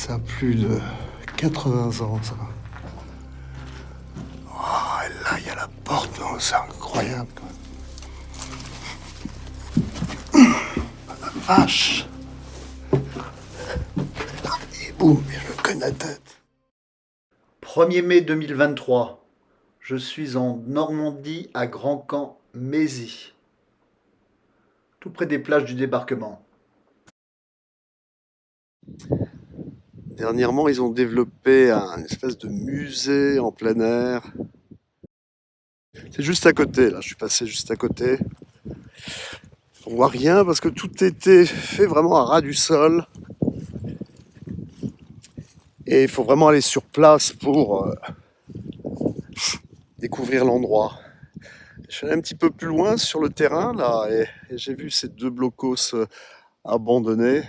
Ça a plus de 80 ans, ça. Oh, et là, il y a la porte, non, c'est incroyable. La vache. Et boum, il me cogne la tête. 1er mai 2023, je suis en Normandie à Grand-Camp-Mézy, tout près des plages du débarquement. Dernièrement, ils ont développé un espèce de musée en plein air. C'est juste à côté, là, je suis passé juste à côté. On voit rien parce que tout était fait vraiment à ras du sol. Et il faut vraiment aller sur place pour découvrir l'endroit. Je suis allé un petit peu plus loin sur le terrain là et j'ai vu ces deux blocos abandonnés.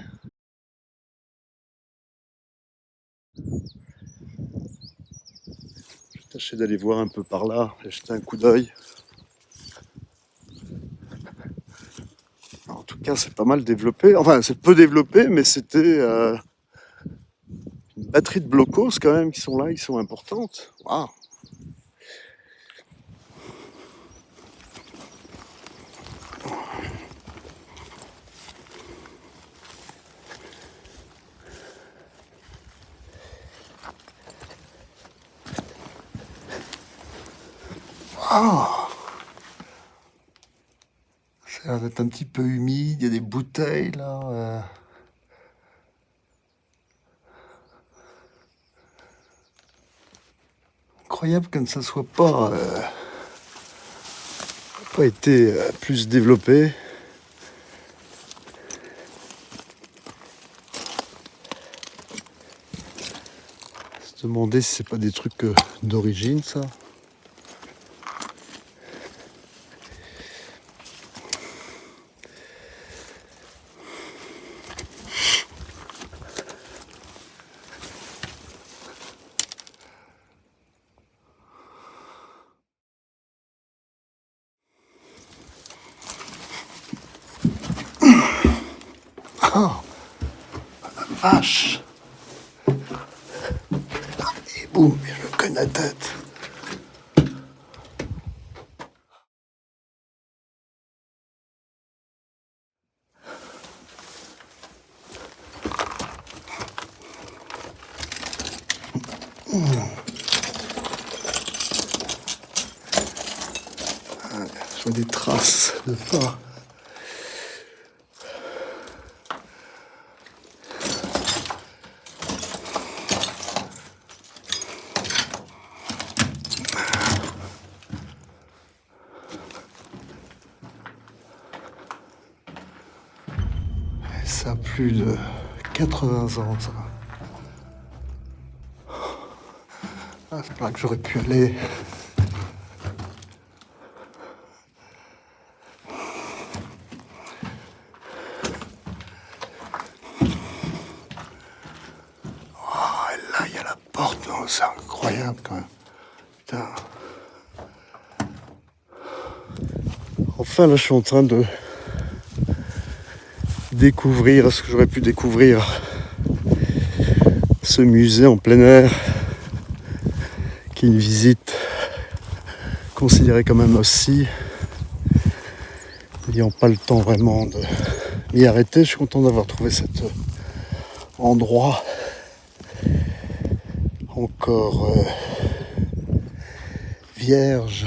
J'ai tâché d'aller voir un peu par là et jeter un coup d'œil. En tout cas, c'est pas mal développé. Enfin, c'est peu développé, mais c'était une batterie de blocos quand même qui sont là, qui sont importantes. Waouh! Ah, ça a l'air d'être un petit peu humide, il y a des bouteilles là. Incroyable que ça soit pas été plus développé. Se demander si c'est pas des trucs d'origine ça. Oh, vache! Et boum, il me cogne la tête. Je vois des traces de pas. Ça a plus de 80 ans, ça. Ah, c'est là que j'aurais pu aller. Oh, et là, il y a la porte, non, c'est incroyable quand même. Putain. Enfin, là, je suis en train de découvrir ce que j'aurais pu découvrir. Ce musée en plein air, qui est une visite considérée quand même aussi, n'ayant pas le temps vraiment de m'y arrêter. Je suis content d'avoir trouvé cet endroit encore vierge.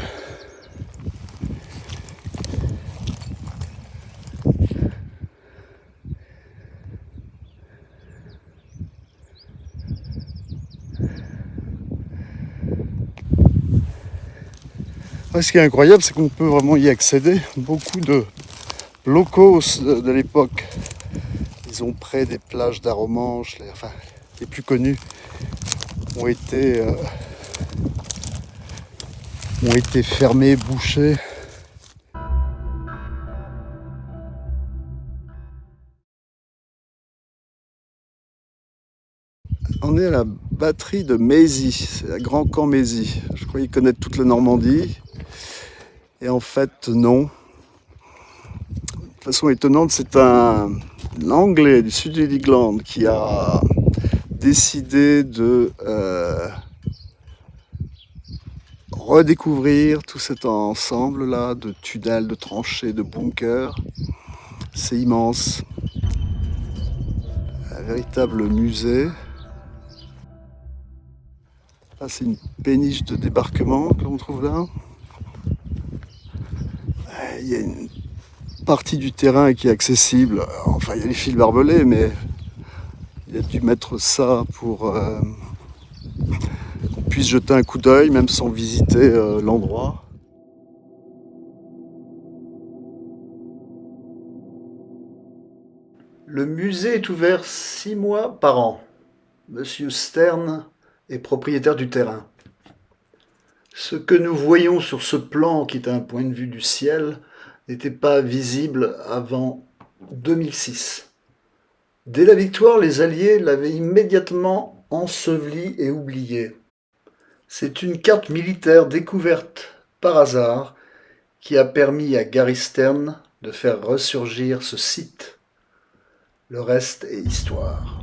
Ouais, ce qui est incroyable, c'est qu'on peut vraiment y accéder. Beaucoup de locaux de l'époque, ils ont près des plages d'Aromanches, les plus connus, ont été fermés, bouchés. On est à la batterie de Mézy, c'est à Grand-Camp-Mézy. Je croyais connaître toute la Normandie. Et en fait, non. De façon étonnante, c'est un Anglais du sud de l'Irlande qui a décidé de redécouvrir tout cet ensemble là de tunnels, de tranchées, de bunkers. C'est immense, un véritable musée. Là, c'est une péniche de débarquement que l'on trouve là. Il y a une partie du terrain qui est accessible. Enfin, il y a les fils barbelés, mais il a dû mettre ça pour qu'on puisse jeter un coup d'œil, même sans visiter l'endroit. Le musée est ouvert 6 mois par an. Monsieur Stern est propriétaire du terrain. Ce que nous voyons sur ce plan, qui est un point de vue du ciel, n'était pas visible avant 2006. Dès la victoire, les Alliés l'avaient immédiatement enseveli et oublié. C'est une carte militaire découverte par hasard qui a permis à Gary Stern de faire ressurgir ce site. Le reste est histoire.